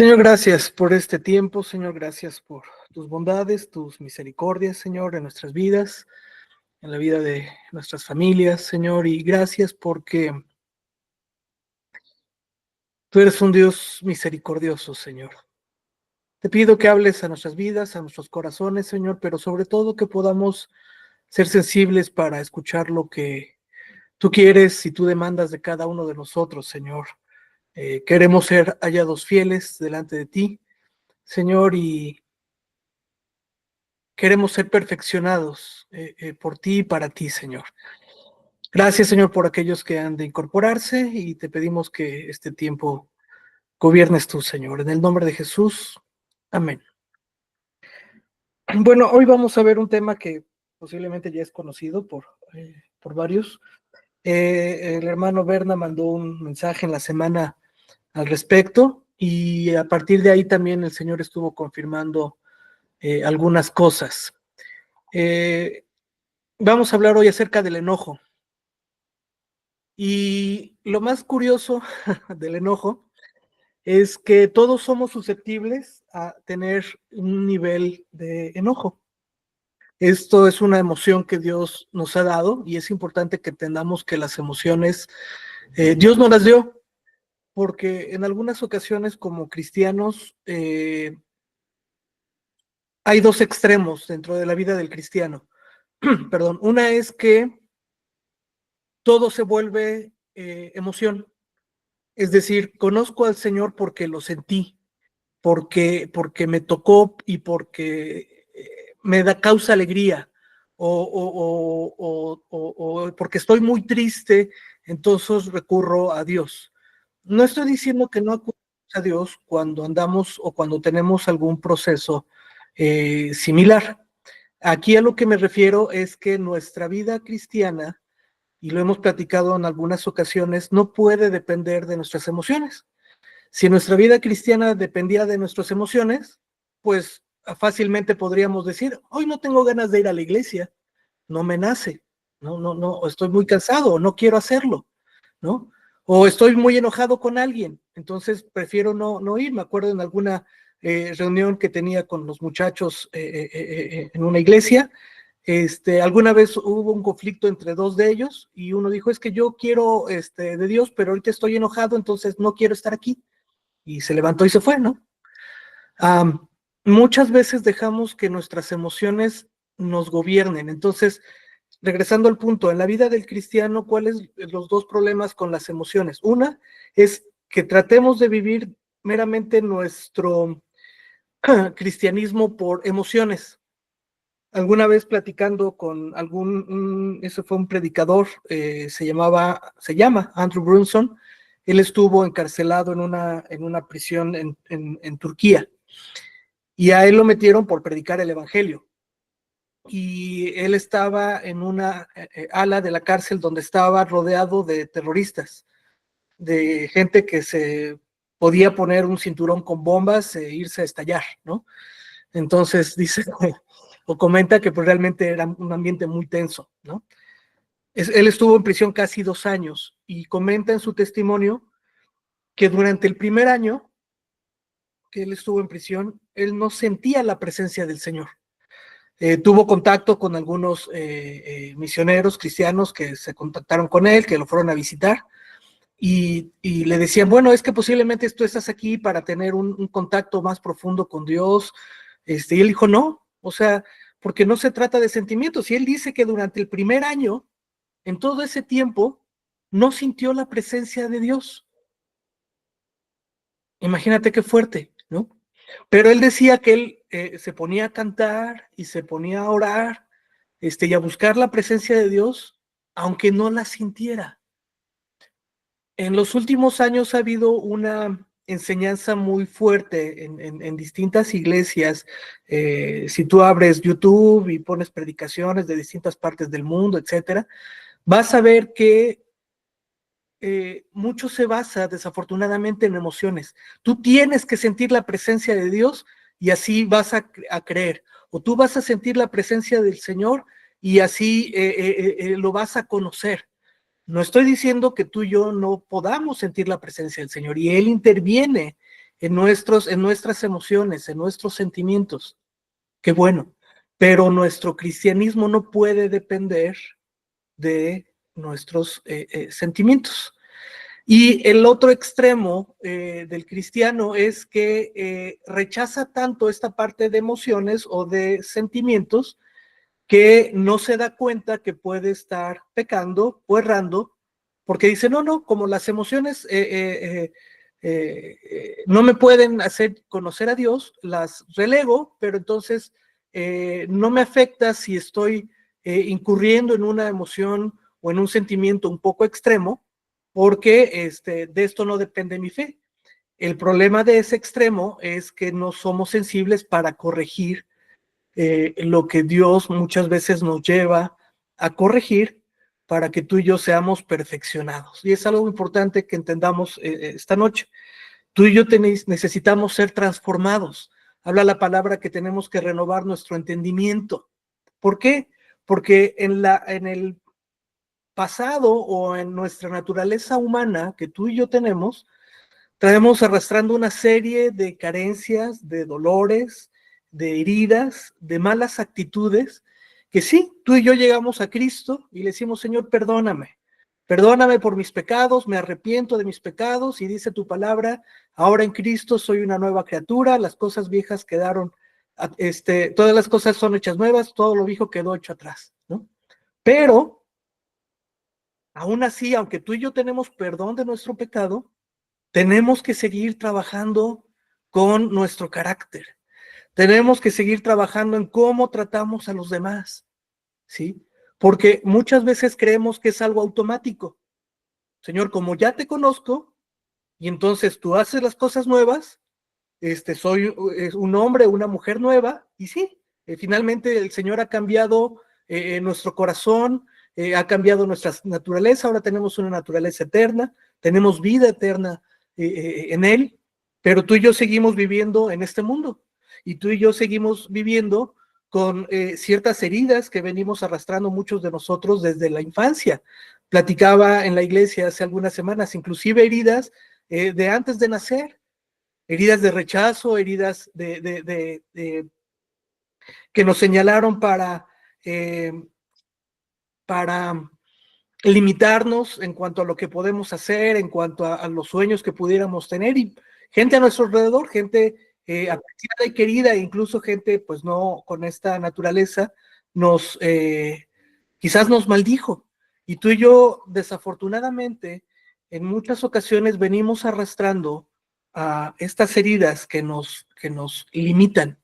Señor, gracias por este tiempo, Señor, gracias por tus bondades, tus misericordias, Señor, en nuestras vidas, en la vida de nuestras familias, Señor, y gracias porque tú eres un Dios misericordioso, Señor. Te pido que hables a nuestras vidas, a nuestros corazones, Señor, pero sobre todo que podamos ser sensibles para escuchar lo que tú quieres y tú demandas de cada uno de nosotros, Señor. Queremos ser hallados fieles delante de ti, Señor, y queremos ser perfeccionados por ti y para ti, Señor. Gracias, Señor, por aquellos que han de incorporarse y te pedimos que este tiempo gobiernes tú, Señor. En el nombre de Jesús, amén. Bueno, hoy vamos a ver un tema que posiblemente ya es conocido por varios. El hermano Berna mandó un mensaje en la semana al respecto y a partir de ahí también el Señor estuvo confirmando algunas cosas. Vamos a hablar hoy acerca del enojo. Y lo más curioso del enojo es que todos somos susceptibles a tener un nivel de enojo. Esto es una emoción que Dios nos ha dado y es importante que entendamos que las emociones Dios nos las dio, porque en algunas ocasiones como cristianos hay dos extremos dentro de la vida del cristiano. Perdón, una es que todo se vuelve emoción. Es decir, conozco al Señor porque lo sentí, porque me tocó y porque me da causa alegría, o porque estoy muy triste, entonces recurro a Dios. No estoy diciendo que no acudamos a Dios cuando andamos o cuando tenemos algún proceso similar. Aquí a lo que me refiero es que nuestra vida cristiana, y lo hemos platicado en algunas ocasiones, no puede depender de nuestras emociones. Si nuestra vida cristiana dependía de nuestras emociones, pues fácilmente podríamos decir, hoy no tengo ganas de ir a la iglesia, no me nace, no, estoy muy cansado, no quiero hacerlo, ¿no? O estoy muy enojado con alguien, entonces prefiero no ir. Me acuerdo en alguna reunión que tenía con los muchachos en una iglesia, alguna vez hubo un conflicto entre dos de ellos y uno dijo, es que yo quiero de Dios, pero ahorita estoy enojado, entonces no quiero estar aquí. Y se levantó y se fue, ¿no? Um, Muchas veces dejamos que nuestras emociones nos gobiernen. Entonces, regresando al punto, en la vida del cristiano, ¿cuáles los dos problemas con las emociones? Una es que tratemos de vivir meramente nuestro cristianismo por emociones. Alguna vez platicando con ese fue un predicador, se llama Andrew Brunson. Él estuvo encarcelado en una prisión en Turquía y a él lo metieron por predicar el evangelio. Y él estaba en una ala de la cárcel donde estaba rodeado de terroristas, de gente que se podía poner un cinturón con bombas e irse a estallar, ¿no? Entonces dice, o comenta que pues realmente era un ambiente muy tenso, ¿no? Él estuvo en prisión casi 2 años y comenta en su testimonio que durante el primer año que él estuvo en prisión, él no sentía la presencia del Señor. Tuvo contacto con algunos misioneros cristianos que se contactaron con él, que lo fueron a visitar y le decían, bueno, es que posiblemente tú estás aquí para tener un contacto más profundo con Dios. Y él dijo, no, o sea, porque no se trata de sentimientos. Y él dice que durante el primer año, en todo ese tiempo, no sintió la presencia de Dios. Imagínate qué fuerte, ¿no? Pero él decía que él se ponía a cantar y se ponía a orar, y a buscar la presencia de Dios, aunque no la sintiera. En los últimos años ha habido una enseñanza muy fuerte en distintas iglesias. Si tú abres YouTube y pones predicaciones de distintas partes del mundo, etcétera, vas a ver que mucho se basa desafortunadamente en emociones. Tú tienes que sentir la presencia de Dios y así vas a creer. O tú vas a sentir la presencia del Señor y así lo vas a conocer. No estoy diciendo que tú y yo no podamos sentir la presencia del Señor, y Él interviene en nuestras emociones, en nuestros sentimientos. Qué bueno, pero nuestro cristianismo no puede depender de nuestros sentimientos. Y el otro extremo del cristiano es que rechaza tanto esta parte de emociones o de sentimientos que no se da cuenta que puede estar pecando o errando, porque dice, no, como las emociones no me pueden hacer conocer a Dios, las relego, pero entonces no me afecta si estoy incurriendo en una emoción o en un sentimiento un poco extremo, porque de esto no depende mi fe. El problema de ese extremo es que no somos sensibles para corregir lo que Dios muchas veces nos lleva a corregir para que tú y yo seamos perfeccionados. Y es algo importante que entendamos esta noche. Tú y yo necesitamos ser transformados. Habla la palabra que tenemos que renovar nuestro entendimiento. ¿Por qué? Porque en el pasado o en nuestra naturaleza humana que tú y yo tenemos, traemos arrastrando una serie de carencias, de dolores, de heridas, de malas actitudes, que sí, tú y yo llegamos a Cristo y le decimos, Señor, perdóname. Perdóname por mis pecados, me arrepiento de mis pecados y dice tu palabra, ahora en Cristo soy una nueva criatura, las cosas viejas quedaron, todas las cosas son hechas nuevas, todo lo viejo quedó hecho atrás, ¿no? Pero, aún así, aunque tú y yo tenemos perdón de nuestro pecado, tenemos que seguir trabajando con nuestro carácter. Tenemos que seguir trabajando en cómo tratamos a los demás, ¿sí? Porque muchas veces creemos que es algo automático. Señor, como ya te conozco, y entonces tú haces las cosas nuevas, soy un hombre, una mujer nueva, y sí, finalmente el Señor ha cambiado nuestro corazón, ha cambiado nuestra naturaleza, ahora tenemos una naturaleza eterna, tenemos vida eterna en Él, pero tú y yo seguimos viviendo en este mundo, y tú y yo seguimos viviendo con ciertas heridas que venimos arrastrando muchos de nosotros desde la infancia. Platicaba en la iglesia hace algunas semanas, inclusive heridas de antes de nacer, heridas de rechazo, heridas que nos señalaron para limitarnos en cuanto a lo que podemos hacer, en cuanto a los sueños que pudiéramos tener, y gente a nuestro alrededor, gente apreciada y querida, e incluso gente pues no con esta naturaleza, quizás nos maldijo. Y tú y yo, desafortunadamente, en muchas ocasiones venimos arrastrando a estas heridas que nos limitan.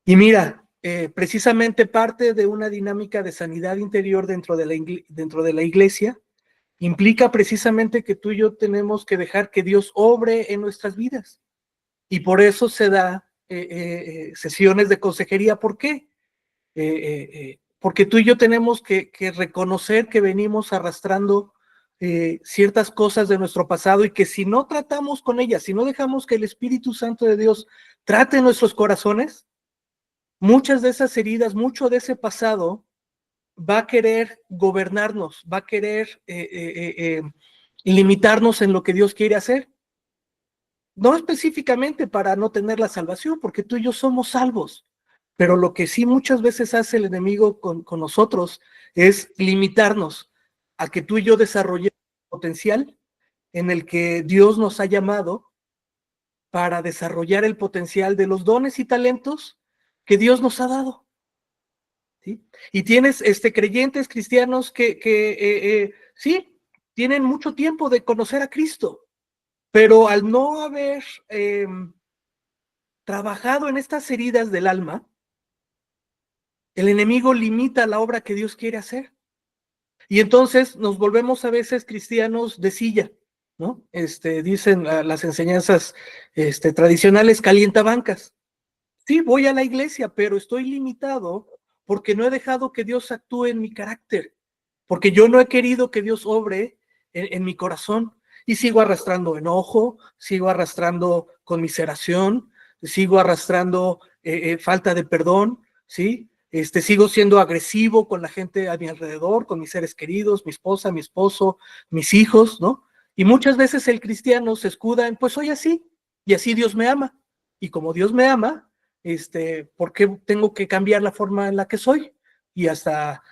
Y mira, precisamente parte de una dinámica de sanidad interior dentro de la iglesia implica precisamente que tú y yo tenemos que dejar que Dios obre en nuestras vidas. Y por eso se da sesiones de consejería. ¿Por qué? Porque tú y yo tenemos que reconocer que venimos arrastrando ciertas cosas de nuestro pasado y que si no tratamos con ellas, si no dejamos que el Espíritu Santo de Dios trate nuestros corazones, muchas de esas heridas, mucho de ese pasado va a querer gobernarnos, va a querer limitarnos en lo que Dios quiere hacer. No específicamente para no tener la salvación, porque tú y yo somos salvos, pero lo que sí muchas veces hace el enemigo con nosotros es limitarnos a que tú y yo desarrollemos el potencial en el que Dios nos ha llamado para desarrollar el potencial de los dones y talentos que Dios nos ha dado. ¿Sí? Y tienes creyentes cristianos que sí, tienen mucho tiempo de conocer a Cristo, pero al no haber trabajado en estas heridas del alma, el enemigo limita la obra que Dios quiere hacer. Y entonces nos volvemos a veces cristianos de silla, ¿no? Dicen las enseñanzas tradicionales, calientabancas. Sí, voy a la iglesia, pero estoy limitado porque no he dejado que Dios actúe en mi carácter, porque yo no he querido que Dios obre en mi corazón y sigo arrastrando enojo, sigo arrastrando conmiseración, sigo arrastrando falta de perdón, ¿sí? Sigo siendo agresivo con la gente a mi alrededor, con mis seres queridos, mi esposa, mi esposo, mis hijos, ¿no? Y muchas veces el cristiano se escuda en, pues soy así, Y así Dios me ama. Y como Dios me ama, ¿por qué tengo que cambiar la forma en la que soy? Y hasta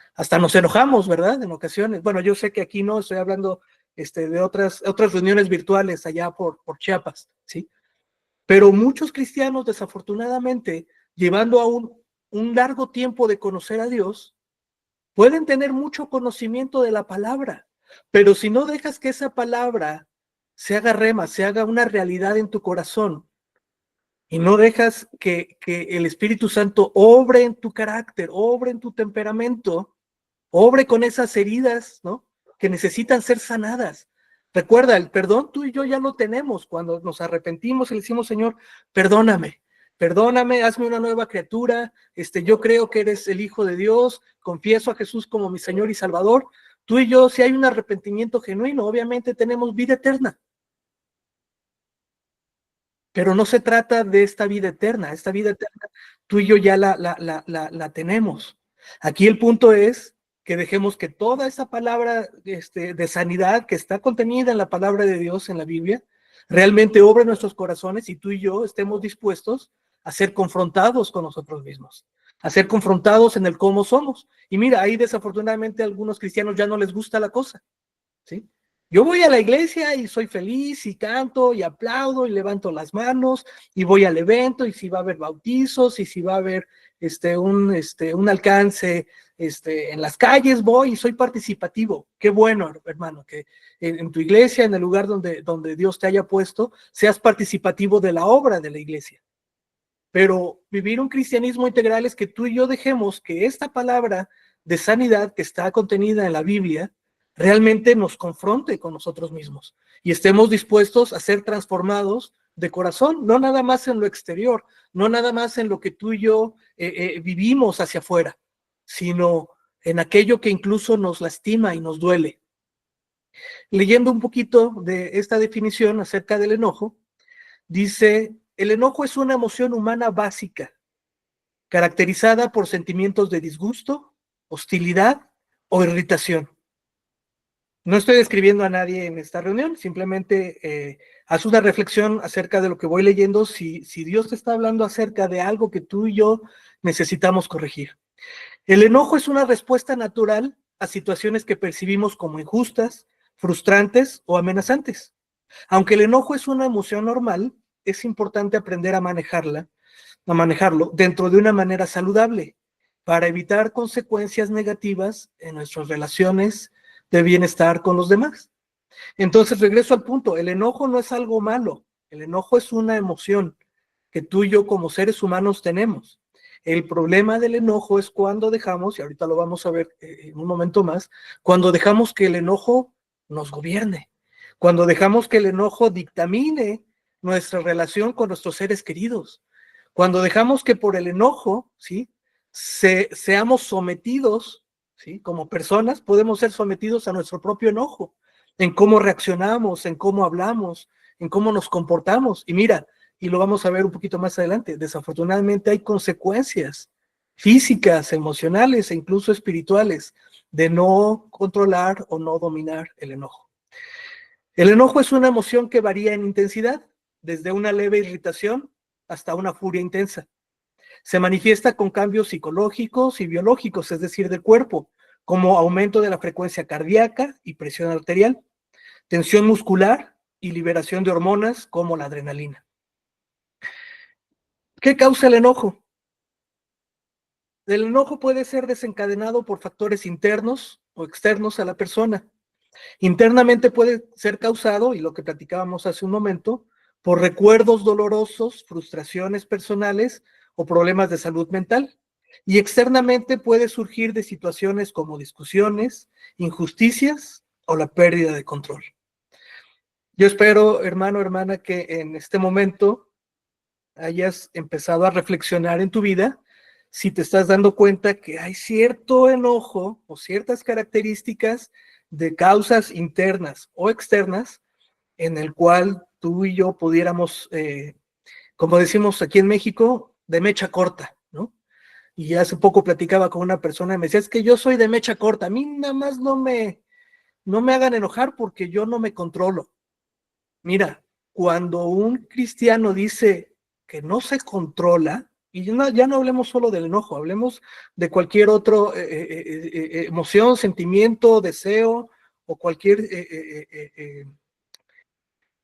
nos enojamos, ¿verdad? En ocasiones. Bueno, yo sé que aquí no estoy hablando de otras reuniones virtuales allá por Chiapas, ¿sí? Pero muchos cristianos, desafortunadamente, llevando a un largo tiempo de conocer a Dios, pueden tener mucho conocimiento de la palabra, pero si no dejas que esa palabra se haga rema, se haga una realidad en tu corazón, y no dejas que el Espíritu Santo obre en tu carácter, obre en tu temperamento, obre con esas heridas, ¿no? Que necesitan ser sanadas. Recuerda, el perdón tú y yo ya lo tenemos cuando nos arrepentimos y le decimos, Señor, perdóname, perdóname, hazme una nueva criatura, yo creo que eres el Hijo de Dios, confieso a Jesús como mi Señor y Salvador. Tú y yo, si hay un arrepentimiento genuino, obviamente tenemos vida eterna. Pero no se trata de esta vida eterna tú y yo ya la tenemos. Aquí el punto es que dejemos que toda esa palabra de sanidad que está contenida en la palabra de Dios en la Biblia, realmente obre en nuestros corazones y tú y yo estemos dispuestos a ser confrontados con nosotros mismos, a ser confrontados en el cómo somos. Y mira, ahí desafortunadamente a algunos cristianos ya no les gusta la cosa, ¿sí? Yo voy a la iglesia y soy feliz y canto y aplaudo y levanto las manos y voy al evento y si va a haber bautizos y si va a haber un alcance en las calles, voy y soy participativo. Qué bueno, hermano, que en tu iglesia, en el lugar donde Dios te haya puesto, seas participativo de la obra de la iglesia. Pero vivir un cristianismo integral es que tú y yo dejemos que esta palabra de sanidad que está contenida en la Biblia realmente nos confronte con nosotros mismos y estemos dispuestos a ser transformados de corazón, no nada más en lo exterior, no nada más en lo que tú y yo vivimos hacia afuera, sino en aquello que incluso nos lastima y nos duele. Leyendo un poquito de esta definición acerca del enojo, dice, el enojo es una emoción humana básica, caracterizada por sentimientos de disgusto, hostilidad o irritación. No estoy describiendo a nadie en esta reunión, simplemente haz una reflexión acerca de lo que voy leyendo, si Dios te está hablando acerca de algo que tú y yo necesitamos corregir. El enojo es una respuesta natural a situaciones que percibimos como injustas, frustrantes o amenazantes. Aunque el enojo es una emoción normal, es importante aprender a manejarlo dentro de una manera saludable para evitar consecuencias negativas en nuestras relaciones de bienestar con los demás. Entonces, regreso al punto, el enojo no es algo malo, el enojo es una emoción que tú y yo como seres humanos tenemos. El problema del enojo es cuando dejamos, y ahorita lo vamos a ver en un momento más, cuando dejamos que el enojo nos gobierne, cuando dejamos que el enojo dictamine nuestra relación con nuestros seres queridos, cuando dejamos que por el enojo, ¿sí? Seamos sometidos, ¿sí? Como personas podemos ser sometidos a nuestro propio enojo, en cómo reaccionamos, en cómo hablamos, en cómo nos comportamos. Y mira, y lo vamos a ver un poquito más adelante, desafortunadamente hay consecuencias físicas, emocionales e incluso espirituales de no controlar o no dominar el enojo. El enojo es una emoción que varía en intensidad, desde una leve irritación hasta una furia intensa. Se manifiesta con cambios psicológicos y biológicos, es decir, del cuerpo, como aumento de la frecuencia cardíaca y presión arterial, tensión muscular y liberación de hormonas como la adrenalina. ¿Qué causa el enojo? El enojo puede ser desencadenado por factores internos o externos a la persona. Internamente puede ser causado, y lo que platicábamos hace un momento, por recuerdos dolorosos, frustraciones personales o problemas de salud mental. Y externamente puede surgir de situaciones como discusiones, injusticias o la pérdida de control. Yo espero, hermano, hermana, que en este momento hayas empezado a reflexionar en tu vida si te estás dando cuenta que hay cierto enojo o ciertas características de causas internas o externas en el cual tú y yo pudiéramos, como decimos aquí en México, de mecha corta, ¿no? Y hace poco platicaba con una persona y me decía, es que yo soy de mecha corta, a mí nada más no me hagan enojar porque yo no me controlo. Mira, cuando un cristiano dice que no se controla, y ya no hablemos solo del enojo, hablemos de cualquier otro emoción, sentimiento, deseo o cualquier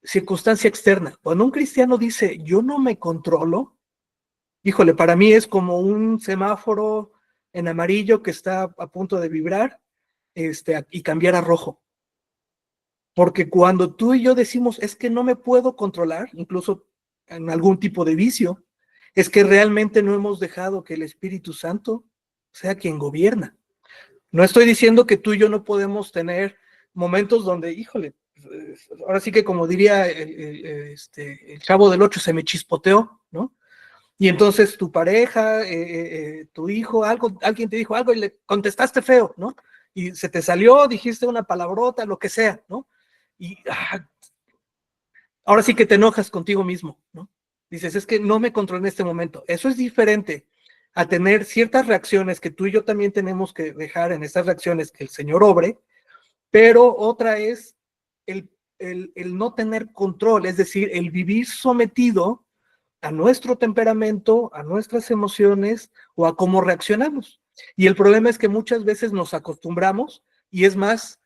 circunstancia externa. Cuando un cristiano dice, yo no me controlo, híjole, para mí es como un semáforo en amarillo que está a punto de vibrar y cambiar a rojo. Porque cuando tú y yo decimos, es que no me puedo controlar, incluso en algún tipo de vicio, es que realmente no hemos dejado que el Espíritu Santo sea quien gobierna. No estoy diciendo que tú y yo no podemos tener momentos donde, híjole, ahora sí que como diría el Chavo del Ocho, se me chispoteó, ¿no? Y entonces tu pareja, tu hijo, alguien te dijo algo y le contestaste feo, ¿no? Y se te salió, dijiste una palabrota, lo que sea, ¿no? Y ahora sí que te enojas contigo mismo, ¿no? Dices, es que no me controlé en este momento. Eso es diferente a tener ciertas reacciones que tú y yo también tenemos que dejar en estas reacciones que el Señor obre, pero otra es el no tener control, es decir, el vivir sometido a nuestro temperamento, a nuestras emociones o a cómo reaccionamos. Y el problema es que muchas veces nos acostumbramos y es más,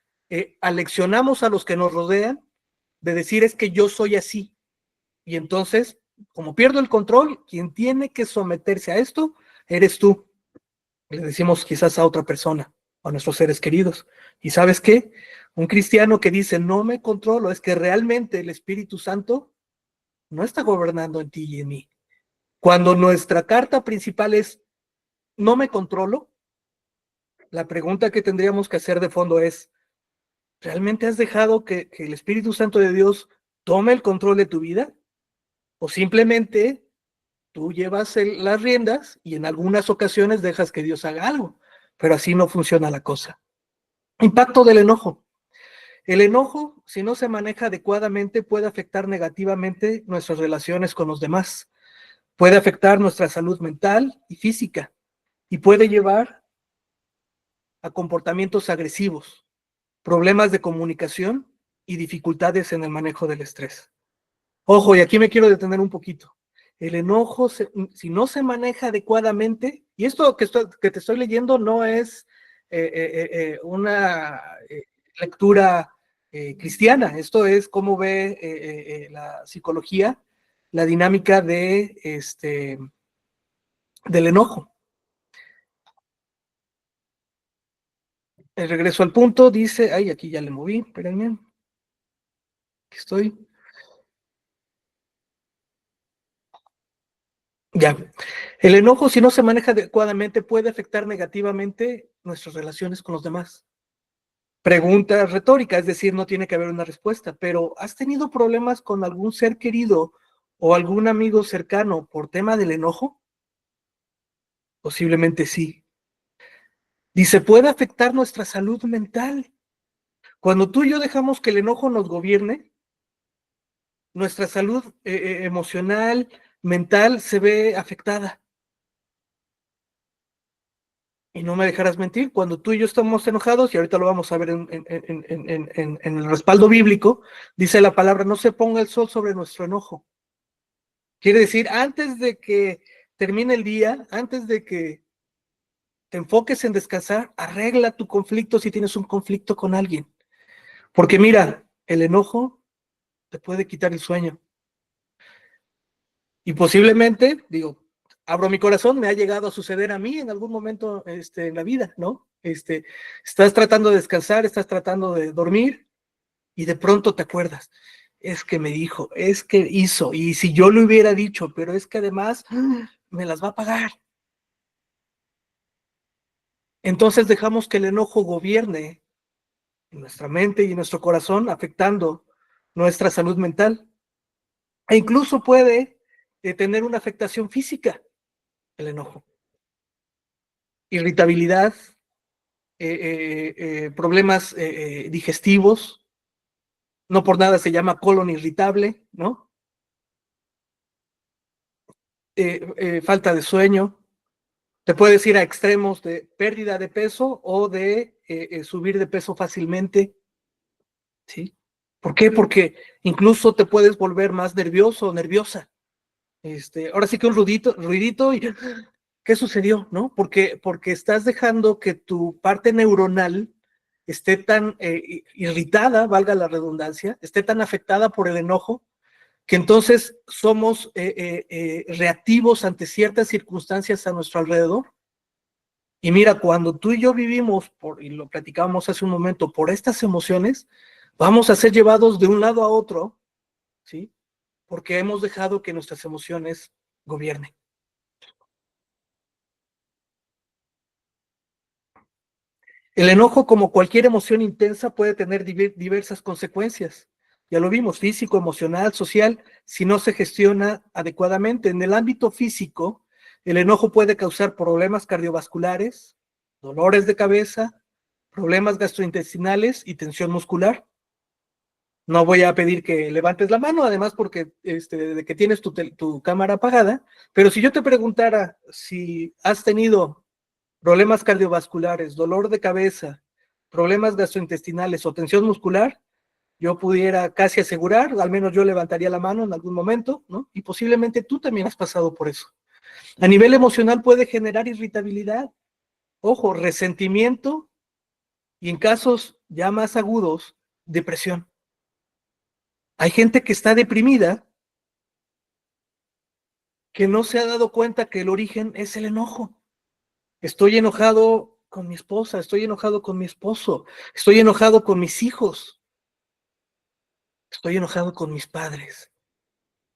aleccionamos a los que nos rodean de decir es que yo soy así. Y entonces, como pierdo el control, quien tiene que someterse a esto eres tú. Le decimos quizás a otra persona, a nuestros seres queridos. ¿Y sabes qué? Un cristiano que dice no me controlo es que realmente el Espíritu Santo no está gobernando en ti y en mí. Cuando nuestra carta principal es no me controlo, la pregunta que tendríamos que hacer de fondo es, ¿realmente has dejado que el Espíritu Santo de Dios tome el control de tu vida? ¿O simplemente tú llevas las riendas y en algunas ocasiones dejas que Dios haga algo? Pero así no funciona la cosa. Impacto del enojo. El enojo, si no se maneja adecuadamente, puede afectar negativamente nuestras relaciones con los demás, puede afectar nuestra salud mental y física y puede llevar a comportamientos agresivos, problemas de comunicación y dificultades en el manejo del estrés. Ojo, y aquí me quiero detener un poquito. El enojo, si no se maneja adecuadamente, y esto que te estoy leyendo no es una lectura cristiana, esto es cómo ve la psicología la dinámica del enojo. El regreso al punto dice, ay, aquí ya le moví, espérenme, aquí estoy. Ya. El enojo, si no se maneja adecuadamente, puede afectar negativamente nuestras relaciones con los demás. Pregunta retórica, es decir, no tiene que haber una respuesta, pero ¿has tenido problemas con algún ser querido o algún amigo cercano por tema del enojo? Posiblemente sí. Dice, puede afectar nuestra salud mental. Cuando tú y yo dejamos que el enojo nos gobierne, nuestra salud emocional, mental, se ve afectada. Y no me dejarás mentir, cuando tú y yo estamos enojados, y ahorita lo vamos a ver en el respaldo bíblico, dice la palabra, no se ponga el sol sobre nuestro enojo. Quiere decir, antes de que termine el día, antes de que te enfoques en descansar, arregla tu conflicto si tienes un conflicto con alguien. Porque mira, el enojo te puede quitar el sueño. Y posiblemente, digo, abro mi corazón, me ha llegado a suceder a mí en algún momento en la vida, ¿no? Estás tratando de descansar, estás tratando de dormir y de pronto te acuerdas, es que me dijo, es que hizo, y si yo le hubiera dicho, pero es que además me las va a pagar. Entonces dejamos que el enojo gobierne en nuestra mente y en nuestro corazón, afectando nuestra salud mental. E incluso puede tener una afectación física, el enojo. Irritabilidad, problemas digestivos, no por nada se llama colon irritable, ¿no? Falta de sueño, te puedes ir a extremos de pérdida de peso o de subir de peso fácilmente, ¿sí? ¿Por qué? Porque incluso te puedes volver más nervioso o nerviosa. Ahora sí que un ruidito y ¿qué sucedió? ¿No? Porque estás dejando que tu parte neuronal esté tan irritada, valga la redundancia, esté tan afectada por el enojo, que entonces somos reactivos ante ciertas circunstancias a nuestro alrededor. Y mira, cuando tú y yo vivimos, y lo platicábamos hace un momento, por estas emociones, vamos a ser llevados de un lado a otro, ¿sí? Porque hemos dejado que nuestras emociones gobiernen. El enojo, como cualquier emoción intensa, puede tener diversas consecuencias. Ya lo vimos, físico, emocional, social, si no se gestiona adecuadamente. En el ámbito físico, el enojo puede causar problemas cardiovasculares, dolores de cabeza, problemas gastrointestinales y tensión muscular. No voy a pedir que levantes la mano, además porque de que tienes tu cámara apagada, pero si yo te preguntara si has tenido problemas cardiovasculares, dolor de cabeza, problemas gastrointestinales o tensión muscular, yo pudiera casi asegurar, al menos yo levantaría la mano en algún momento, ¿no? Y posiblemente tú también has pasado por eso. A nivel emocional puede generar irritabilidad, ojo, resentimiento y en casos ya más agudos, depresión. Hay gente que está deprimida que no se ha dado cuenta que el origen es el enojo. Estoy enojado con mi esposa, estoy enojado con mi esposo, estoy enojado con mis hijos, estoy enojado con mis padres.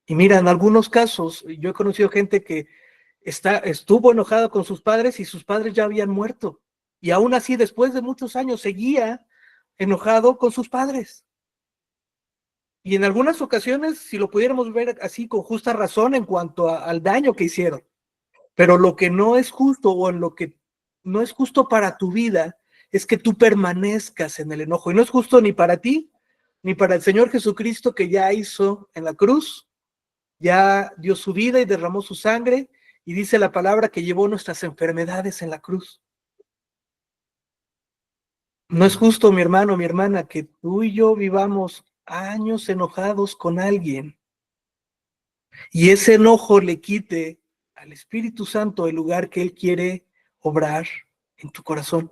Y mira, en algunos casos, yo he conocido gente que estuvo enojada con sus padres y sus padres ya habían muerto. Y aún así, después de muchos años, seguía enojado con sus padres. Y en algunas ocasiones, si lo pudiéramos ver así con justa razón en cuanto al daño que hicieron. Pero lo que no es justo o en lo que no es justo para tu vida es que tú permanezcas en el enojo. Y no es justo ni para ti, ni para el Señor Jesucristo que ya hizo en la cruz, ya dio su vida y derramó su sangre y dice la palabra que llevó nuestras enfermedades en la cruz. No es justo, mi hermano, mi hermana, que tú y yo vivamos años enojados con alguien y ese enojo le quite al Espíritu Santo el lugar que Él quiere obrar en tu corazón.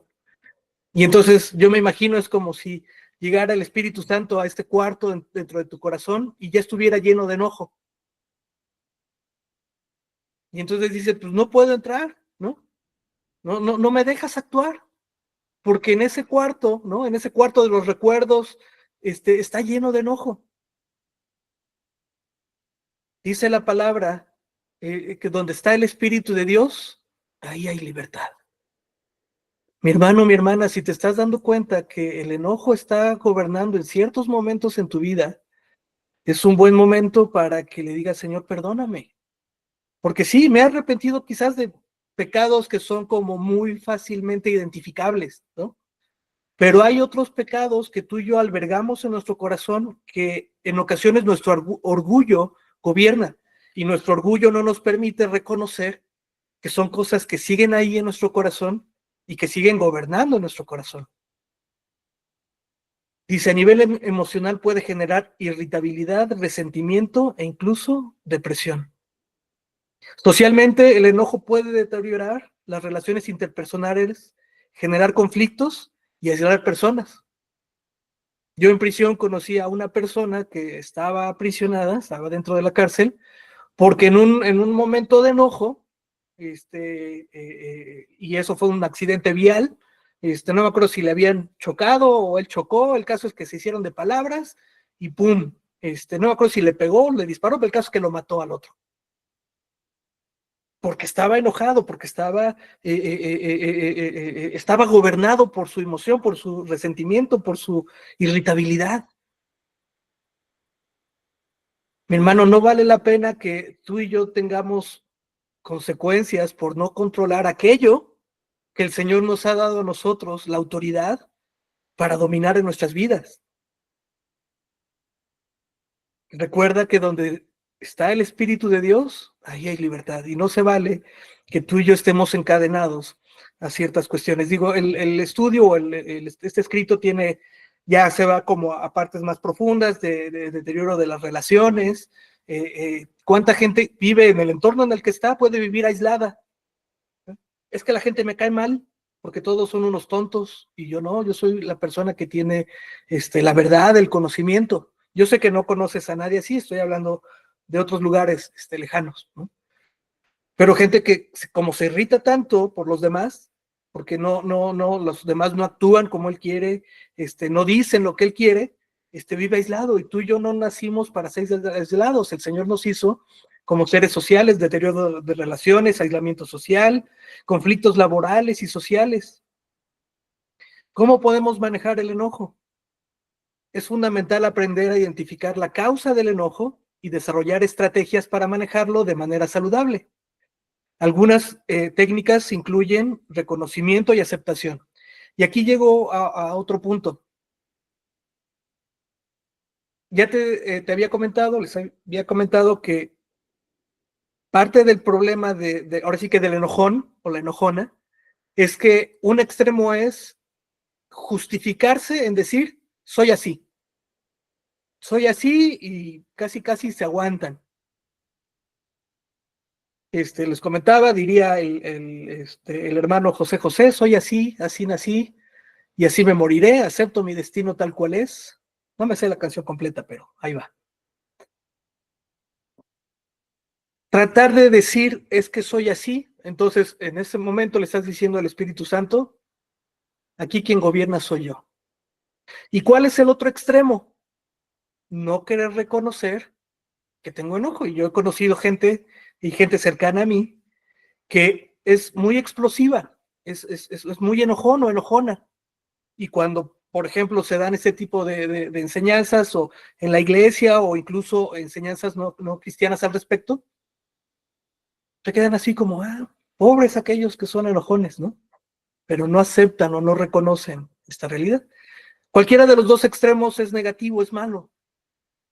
Y entonces yo me imagino es como si llegara el Espíritu Santo a este cuarto dentro de tu corazón y ya estuviera lleno de enojo. Y entonces dice, pues no puedo entrar, ¿no? No me dejas actuar, porque en ese cuarto, ¿no? En ese cuarto de los recuerdos, está lleno de enojo. Dice la palabra que donde está el Espíritu de Dios, ahí hay libertad. Mi hermano, mi hermana, si te estás dando cuenta que el enojo está gobernando en ciertos momentos en tu vida, es un buen momento para que le digas, Señor, perdóname. Porque sí, me he arrepentido quizás de pecados que son como muy fácilmente identificables, ¿no? Pero hay otros pecados que tú y yo albergamos en nuestro corazón que en ocasiones nuestro orgullo gobierna y nuestro orgullo no nos permite reconocer que son cosas que siguen ahí en nuestro corazón y que siguen gobernando nuestro corazón. Dice, a nivel emocional puede generar irritabilidad, resentimiento e incluso depresión. Socialmente, el enojo puede deteriorar las relaciones interpersonales, generar conflictos y aislar personas. Yo en prisión conocí a una persona que estaba aprisionada, estaba dentro de la cárcel, porque en un momento de enojo, y eso fue un accidente vial, no me acuerdo si le habían chocado o él chocó, el caso es que se hicieron de palabras y ¡pum! No me acuerdo si le pegó, le disparó, pero el caso es que lo mató al otro. Porque estaba enojado, porque estaba gobernado por su emoción, por su resentimiento, por su irritabilidad. Mi hermano, no vale la pena que tú y yo tengamos consecuencias por no controlar aquello que el Señor nos ha dado a nosotros, la autoridad para dominar en nuestras vidas. Recuerda que donde está el Espíritu de Dios, ahí hay libertad y no se vale que tú y yo estemos encadenados a ciertas cuestiones. Digo, el estudio o este escrito tiene ya se va como a partes más profundas de deterioro de las relaciones. ¿Cuánta gente vive en el entorno en el que está? Puede vivir aislada. Es que la gente me cae mal porque todos son unos tontos y yo no, yo soy la persona que tiene la verdad, el conocimiento. Yo sé que no conoces a nadie así, estoy hablando de otros lugares lejanos, ¿no? Pero gente que como se irrita tanto por los demás, porque no, los demás no actúan como él quiere, no dicen lo que él quiere, vive aislado, y tú y yo no nacimos para ser aislados. El Señor nos hizo como seres sociales, deterioro de relaciones, aislamiento social, conflictos laborales y sociales. ¿Cómo podemos manejar el enojo? Es fundamental aprender a identificar la causa del enojo y desarrollar estrategias para manejarlo de manera saludable. Algunas técnicas incluyen reconocimiento y aceptación. Y aquí llego a otro punto. Ya te había comentado, les había comentado que parte del problema ahora sí que del enojón o la enojona, es que un extremo es justificarse en decir, soy así y casi casi se aguantan. Les comentaba, diría el hermano José José, soy así, así nací, y así me moriré, acepto mi destino tal cual es. No me sé la canción completa, pero ahí va. Tratar de decir es que soy así, entonces en ese momento le estás diciendo al Espíritu Santo, aquí quien gobierna soy yo. ¿Y cuál es el otro extremo? No querer reconocer que tengo enojo. Y yo he conocido gente y gente cercana a mí que es muy explosiva, es muy enojón o enojona. Y cuando, por ejemplo, se dan ese tipo de enseñanzas o en la iglesia o incluso enseñanzas no cristianas al respecto, se quedan así como, pobres aquellos que son enojones, ¿no? Pero no aceptan o no reconocen esta realidad. Cualquiera de los dos extremos es negativo, es malo,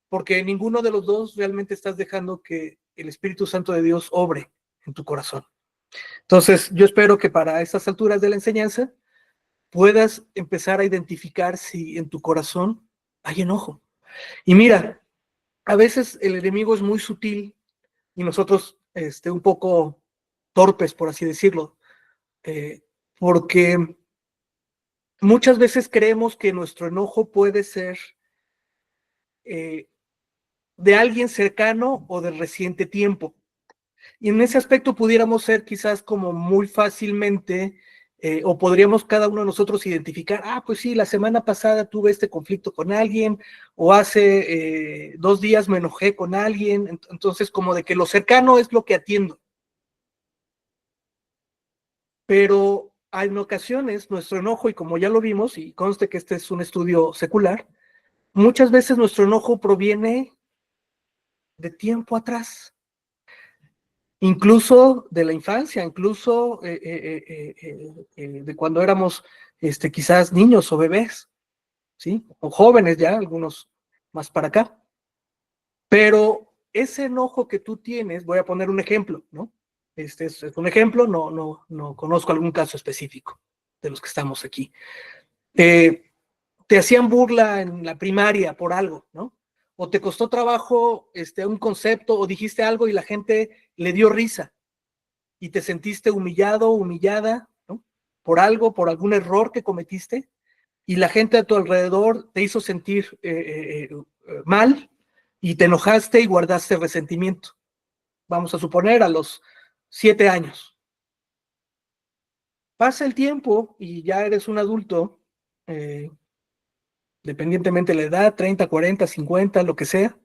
porque ninguno de los dos realmente estás dejando que el Espíritu Santo de Dios obre en tu corazón. Entonces, yo espero que para estas alturas de la enseñanza puedas empezar a identificar si en tu corazón hay enojo. Y mira, a veces el enemigo es muy sutil y nosotros un poco torpes, por así decirlo, porque muchas veces creemos que nuestro enojo puede ser de alguien cercano o de reciente tiempo. Y en ese aspecto pudiéramos ser quizás como muy fácilmente, o podríamos cada uno de nosotros identificar, pues sí, la semana pasada tuve este conflicto con alguien, o hace 2 días me enojé con alguien, entonces como de que lo cercano es lo que atiendo. Pero en ocasiones nuestro enojo, y como ya lo vimos, y conste que este es un estudio secular, muchas veces nuestro enojo proviene de tiempo atrás, incluso de la infancia, incluso de cuando éramos quizás niños o bebés, ¿sí? O jóvenes ya, algunos más para acá. Pero ese enojo que tú tienes, voy a poner un ejemplo, ¿no? Este es un ejemplo, no conozco algún caso específico de los que estamos aquí. Te hacían burla en la primaria por algo, ¿no? O te costó trabajo un concepto, o dijiste algo y la gente le dio risa y te sentiste humillado, humillada, ¿no? Por algo, por algún error que cometiste, y la gente a tu alrededor te hizo sentir mal y te enojaste y guardaste resentimiento. Vamos a suponer a los 7 años. Pasa el tiempo y ya eres un adulto, dependientemente de la edad, 30, 40, 50, lo que sea,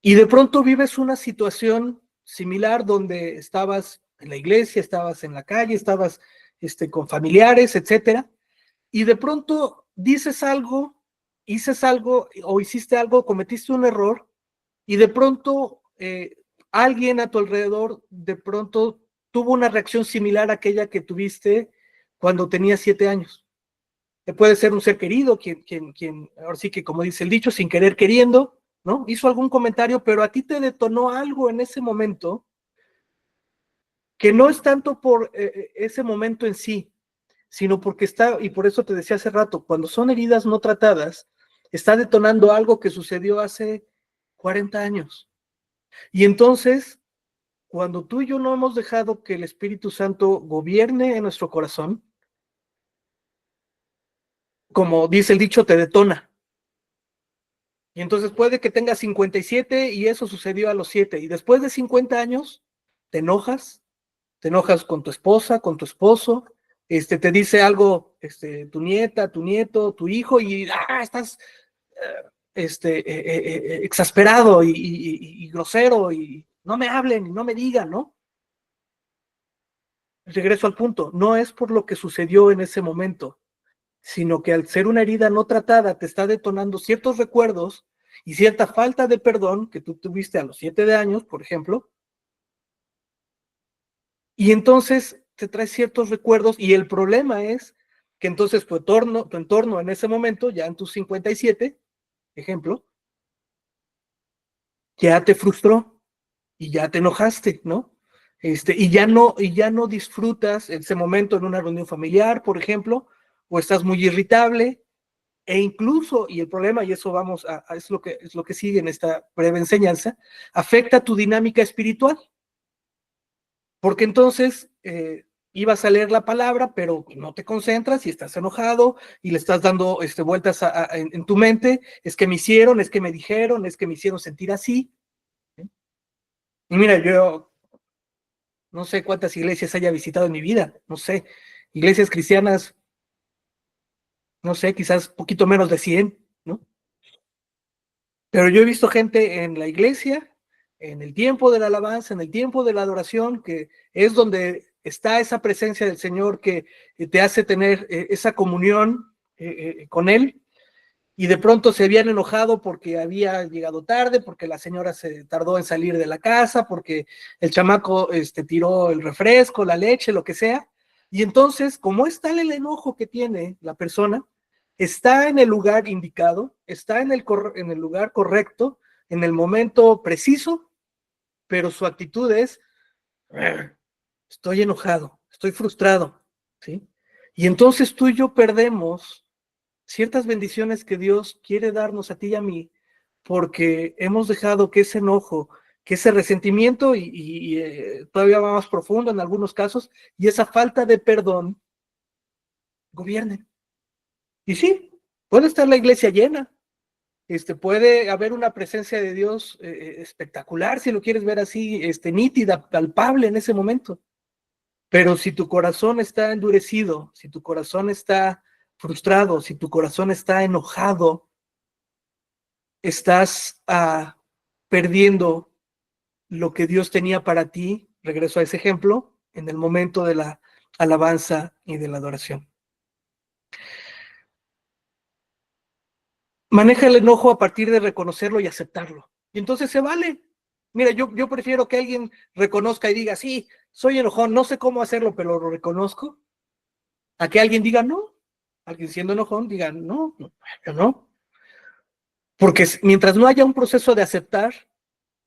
y de pronto vives una situación similar donde estabas en la iglesia, estabas en la calle, estabas con familiares, etcétera, y de pronto dices algo, hices algo o hiciste algo, cometiste un error, y de pronto alguien a tu alrededor de pronto tuvo una reacción similar a aquella que tuviste cuando tenías 7 años. Puede ser un ser querido, quien, ahora sí que como dice el dicho, sin querer queriendo, ¿no? Hizo algún comentario, pero a ti te detonó algo en ese momento que no es tanto por ese momento en sí, sino porque está, y por eso te decía hace rato, cuando son heridas no tratadas, está detonando algo que sucedió hace 40 años. Y entonces, cuando tú y yo no hemos dejado que el Espíritu Santo gobierne en nuestro corazón, como dice el dicho, te detona. Y entonces puede que tengas 57 y eso sucedió a los 7. Y después de 50 años, te enojas con tu esposa, con tu esposo, te dice algo, tu nieta, tu nieto, tu hijo, y estás exasperado y grosero, y no me hablen, y no me digan, ¿no? Regreso al punto, no es por lo que sucedió en ese momento, sino que al ser una herida no tratada te está detonando ciertos recuerdos y cierta falta de perdón que tú tuviste a los 7 de años, por ejemplo, y entonces te trae ciertos recuerdos y el problema es que entonces tu entorno en ese momento, ya en tus 57, ejemplo, ya te frustró y ya te enojaste, ¿no? Y ya no disfrutas ese momento en una reunión familiar, por ejemplo, o estás muy irritable, e incluso, y el problema, y eso vamos es lo que sigue en esta breve enseñanza, afecta tu dinámica espiritual, porque entonces ibas a leer la palabra, pero no te concentras y estás enojado y le estás dando vueltas en tu mente, es que me hicieron, es que me dijeron, es que me hicieron sentir así. ¿Sí? Y mira, yo no sé cuántas iglesias haya visitado en mi vida, no sé, iglesias cristianas, no sé, quizás poquito menos de 100, ¿no? Pero yo he visto gente en la iglesia, en el tiempo de la alabanza, en el tiempo de la adoración, que es donde está esa presencia del Señor que te hace tener esa comunión con Él, y de pronto se habían enojado porque había llegado tarde, porque la señora se tardó en salir de la casa, porque el chamaco tiró el refresco, la leche, lo que sea. Y entonces, como es tal el enojo que tiene la persona, está en el lugar indicado, está en el lugar correcto, en el momento preciso, pero su actitud es, estoy enojado, estoy frustrado, ¿sí? Y entonces tú y yo perdemos ciertas bendiciones que Dios quiere darnos a ti y a mí, porque hemos dejado que ese enojo, que ese resentimiento todavía va más profundo en algunos casos, y esa falta de perdón gobiernen. Y sí, puede estar la iglesia llena, puede haber una presencia de Dios espectacular, si lo quieres ver así, nítida, palpable en ese momento. Pero si tu corazón está endurecido, si tu corazón está frustrado, si tu corazón está enojado, estás perdiendo lo que Dios tenía para ti, regreso a ese ejemplo, en el momento de la alabanza y de la adoración. Maneja el enojo a partir de reconocerlo y aceptarlo. Y entonces se vale. Mira, yo prefiero que alguien reconozca y diga, sí, soy enojón, no sé cómo hacerlo, pero lo reconozco, a que alguien diga no. Alguien siendo enojón diga no, no, yo no. Porque mientras no haya un proceso de aceptar,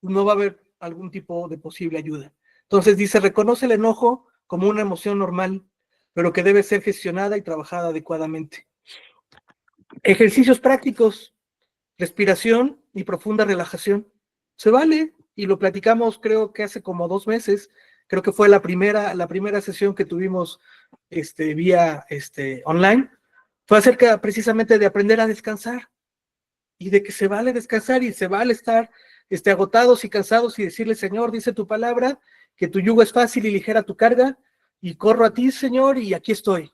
no va a haber algún tipo de posible ayuda. Entonces dice, reconoce el enojo como una emoción normal, pero que debe ser gestionada y trabajada adecuadamente. Ejercicios prácticos, respiración y profunda relajación. Se vale, y lo platicamos creo que hace como 2 meses, creo que fue la primera sesión que tuvimos vía online, fue acerca precisamente de aprender a descansar, y de que se vale descansar y se vale estar agotados y cansados y decirle, Señor, dice tu palabra, que tu yugo es fácil y ligera tu carga, y corro a ti, Señor, y aquí estoy.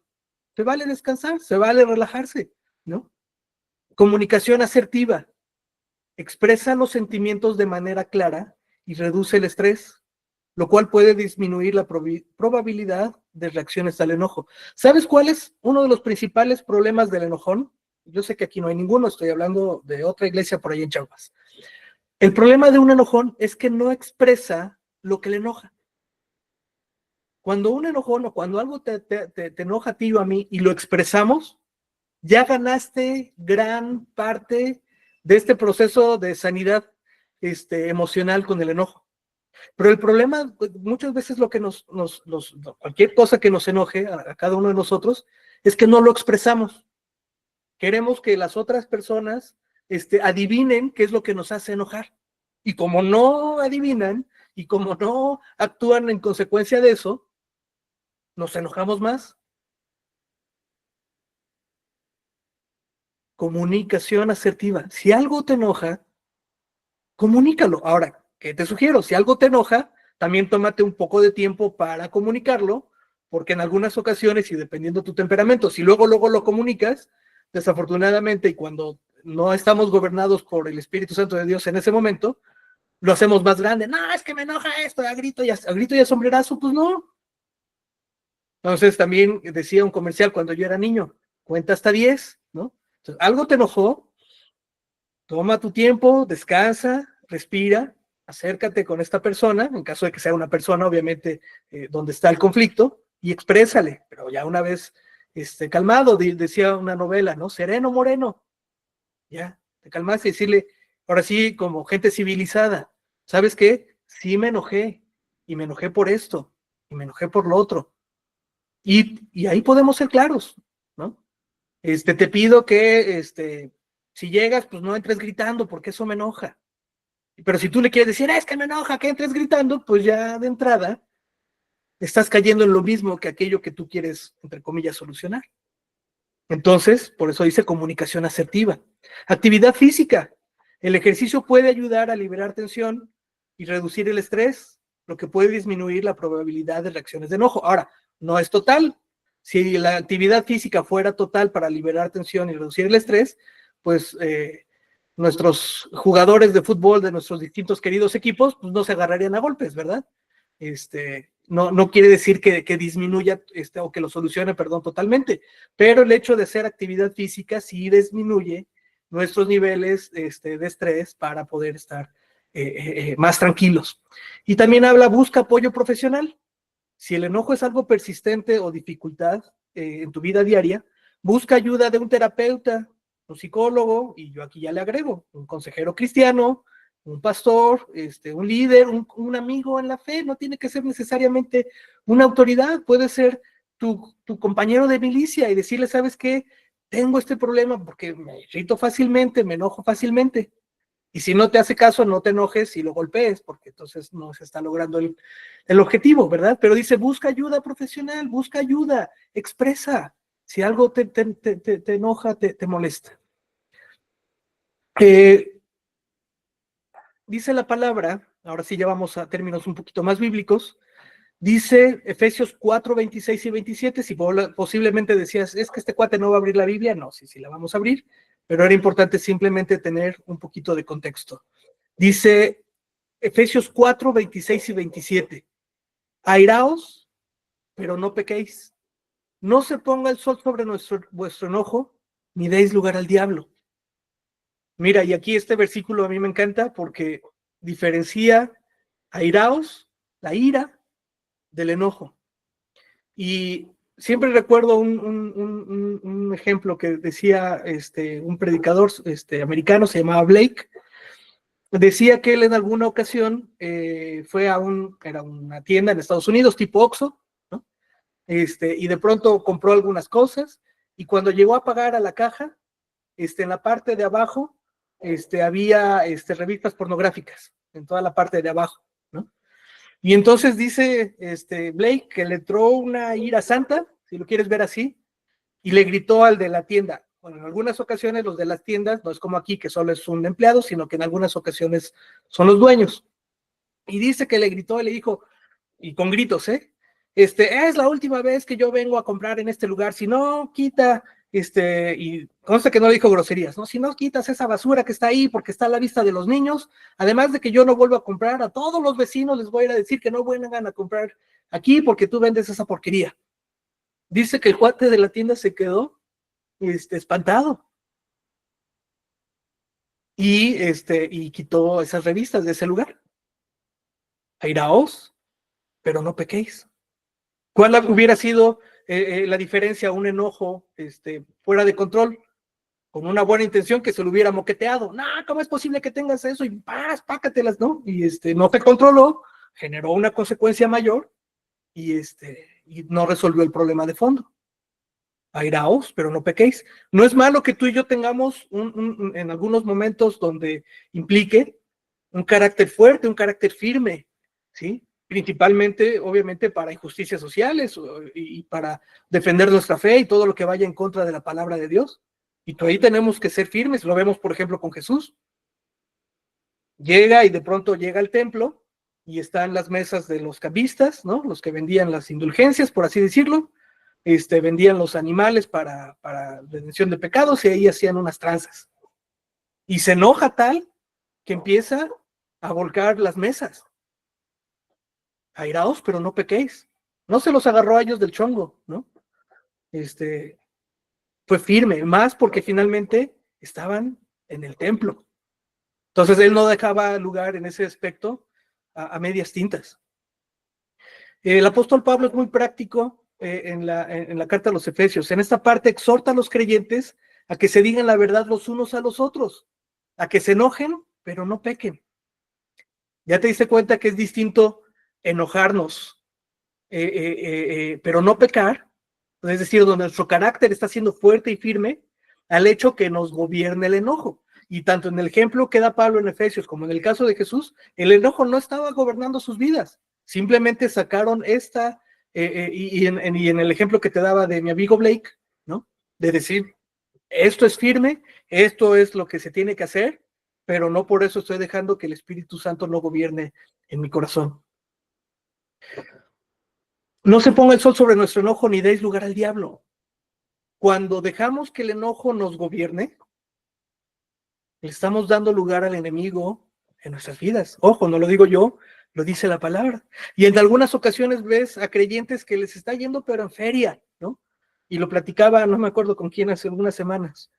Se vale descansar, se vale relajarse, ¿no? Comunicación asertiva, expresa los sentimientos de manera clara y reduce el estrés, lo cual puede disminuir la probabilidad de reacciones al enojo. ¿Sabes cuál es uno de los principales problemas del enojón? Yo sé que aquí no hay ninguno, estoy hablando de otra iglesia por ahí en Chiapas. El problema de un enojón es que no expresa lo que le enoja. Cuando un enojón o cuando algo te enoja a ti o a mí y lo expresamos, ya ganaste gran parte de este proceso de sanidad emocional con el enojo. Pero el problema, muchas veces lo que cualquier cosa que nos enoje a cada uno de nosotros, es que no lo expresamos. Queremos que las otras personas adivinen qué es lo que nos hace enojar. Y como no adivinan y como no actúan en consecuencia de eso, nos enojamos más. Comunicación asertiva. Si algo te enoja, comunícalo. Ahora, ¿qué te sugiero? Si algo te enoja, también tómate un poco de tiempo para comunicarlo, porque en algunas ocasiones, y dependiendo de tu temperamento, si luego lo comunicas, desafortunadamente, y cuando no estamos gobernados por el Espíritu Santo de Dios en ese momento, lo hacemos más grande. No, es que me enoja esto, a grito y a sombrerazo, pues no. Entonces también decía un comercial cuando yo era niño, cuenta hasta 10, ¿no? Entonces, algo te enojó, toma tu tiempo, descansa, respira, acércate con esta persona, en caso de que sea una persona, obviamente, donde está el conflicto, y exprésale, pero ya una vez calmado, decía una novela, ¿no? Sereno, moreno, ya, te calmaste y decirle, ahora sí, como gente civilizada, ¿sabes qué? Sí me enojé, y me enojé por esto, y me enojé por lo otro, y ahí podemos ser claros, ¿no? Te pido que, si llegas, pues no entres gritando, porque eso me enoja. Pero si tú le quieres decir, es que me enoja que entres gritando, pues ya de entrada estás cayendo en lo mismo que aquello que tú quieres, entre comillas, solucionar. Entonces, por eso dice comunicación asertiva. Actividad física. El ejercicio puede ayudar a liberar tensión y reducir el estrés, lo que puede disminuir la probabilidad de reacciones de enojo. Ahora, no es total. Si la actividad física fuera total para liberar tensión y reducir el estrés, pues nuestros jugadores de fútbol de nuestros distintos queridos equipos, pues no se agarrarían a golpes, ¿verdad? No quiere decir que disminuya o que lo solucione, perdón, totalmente, pero el hecho de hacer actividad física sí disminuye nuestros niveles de estrés para poder estar más tranquilos. Y también busca apoyo profesional. Si el enojo es algo persistente o dificultad en tu vida diaria, busca ayuda de un terapeuta, un psicólogo, y yo aquí ya le agrego, un consejero cristiano, un pastor, un líder, un amigo en la fe. No tiene que ser necesariamente una autoridad, puede ser tu compañero de milicia y decirle, ¿sabes qué? Tengo este problema porque me irrito fácilmente, me enojo fácilmente. Y si no te hace caso, no te enojes y lo golpees, porque entonces no se está logrando el objetivo, ¿verdad? Pero dice, busca ayuda profesional, busca ayuda, expresa. Si algo te enoja, te molesta. Dice la palabra, ahora sí ya vamos a términos un poquito más bíblicos, dice Efesios 4, 26 y 27, si posiblemente decías, es que este cuate no va a abrir la Biblia, no, sí la vamos a abrir, pero era importante simplemente tener un poquito de contexto. Dice Efesios 4, 26 y 27. Airaos, pero no pequéis. No se ponga el sol sobre vuestro enojo, ni deis lugar al diablo. Mira, y aquí este versículo a mí me encanta porque diferencia airaos, la ira, del enojo. Y siempre recuerdo un ejemplo que decía un predicador americano, se llamaba Blake. Decía que él en alguna ocasión fue era una tienda en Estados Unidos, tipo Oxxo, ¿no? Y de pronto compró algunas cosas, y cuando llegó a pagar a la caja, en la parte de abajo, había revistas pornográficas, en toda la parte de abajo, ¿no? Y entonces dice Blake que le entró una ira santa, si lo quieres ver así, y le gritó al de la tienda. Bueno, en algunas ocasiones los de las tiendas no es como aquí que solo es un empleado, sino que en algunas ocasiones son los dueños. Y dice que le gritó y le dijo, y con gritos, es la última vez que yo vengo a comprar en este lugar, si no quita, y consta que no le dijo groserías, ¿no? Si no quitas esa basura que está ahí porque está a la vista de los niños, además de que yo no vuelvo a comprar, a todos los vecinos les voy a ir a decir que no vengan a comprar aquí porque tú vendes esa porquería. Dice que el cuate de la tienda se quedó espantado y quitó esas revistas de ese lugar. Airaos, pero no pequéis. ¿Cuál hubiera sido la diferencia? Un enojo fuera de control, con una buena intención que se lo hubiera moqueteado. No, ¿cómo es posible que tengas eso? Y pácatelas, ¿no? Y no te controló, generó una consecuencia mayor y no resolvió el problema de fondo. Airaos, pero no pequéis. No es malo que tú y yo tengamos en algunos momentos donde implique un carácter fuerte, un carácter firme, ¿sí? Principalmente, obviamente, para injusticias sociales y para defender nuestra fe y todo lo que vaya en contra de la palabra de Dios. Y por ahí tenemos que ser firmes. Lo vemos, por ejemplo, con Jesús. Llega y de pronto llega al templo y están las mesas de los cambistas, ¿no? Los que vendían las indulgencias, por así decirlo. Vendían los animales para redención de pecados y ahí hacían unas tranzas. Y se enoja tal que empieza a volcar las mesas. Airaos, pero no pequéis. No se los agarró a ellos del chongo, ¿no? Fue firme, más porque finalmente estaban en el templo. Entonces él no dejaba lugar en ese aspecto a medias tintas. El apóstol Pablo es muy práctico en la carta a los Efesios. En esta parte exhorta a los creyentes a que se digan la verdad los unos a los otros, a que se enojen, pero no pequen. Ya te diste cuenta que es distinto enojarnos, pero no pecar, es decir, donde nuestro carácter está siendo fuerte y firme, al hecho que nos gobierne el enojo. Y tanto en el ejemplo que da Pablo en Efesios como en el caso de Jesús, el enojo no estaba gobernando sus vidas. Simplemente sacaron esta, y en el ejemplo que te daba de mi amigo Blake, ¿no? De decir, esto es firme, esto es lo que se tiene que hacer, pero no por eso estoy dejando que el Espíritu Santo no gobierne en mi corazón. No se ponga el sol sobre nuestro enojo ni deis lugar al diablo. Cuando dejamos que el enojo nos gobierne, le estamos dando lugar al enemigo en nuestras vidas. Ojo, no lo digo yo, lo dice la palabra. Y en algunas ocasiones ves a creyentes que les está yendo, pero en feria, ¿no? Y lo platicaba, no me acuerdo con quién hace algunas semanas.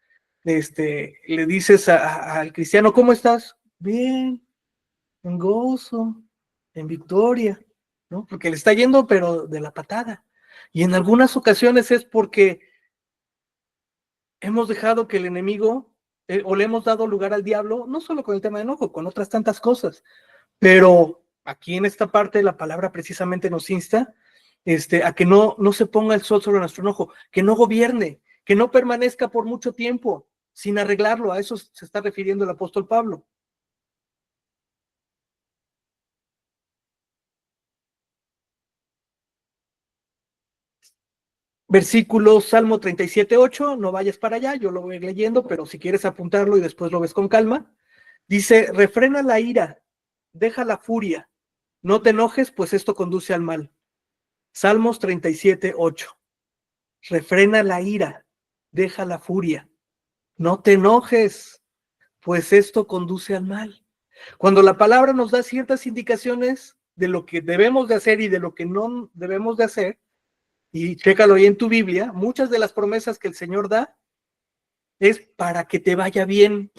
Le dices al cristiano, ¿cómo estás? Bien, en gozo, en victoria, ¿no? Porque le está yendo, pero de la patada. Y en algunas ocasiones es porque hemos dejado que el enemigo, o le hemos dado lugar al diablo, no solo con el tema de enojo, con otras tantas cosas. Pero aquí en esta parte la palabra precisamente nos insta a que no se ponga el sol sobre nuestro enojo, que no gobierne, que no permanezca por mucho tiempo sin arreglarlo. A eso se está refiriendo el apóstol Pablo. Versículo Salmo 37:8, no vayas para allá, yo lo voy leyendo, pero si quieres apuntarlo y después lo ves con calma. Dice, refrena la ira, deja la furia, no te enojes, pues esto conduce al mal. Salmos 37:8. Refrena la ira, deja la furia, no te enojes, pues esto conduce al mal. Cuando la palabra nos da ciertas indicaciones de lo que debemos de hacer y de lo que no debemos de hacer, y chécalo ahí en tu Biblia, muchas de las promesas que el Señor da es para que te vaya bien.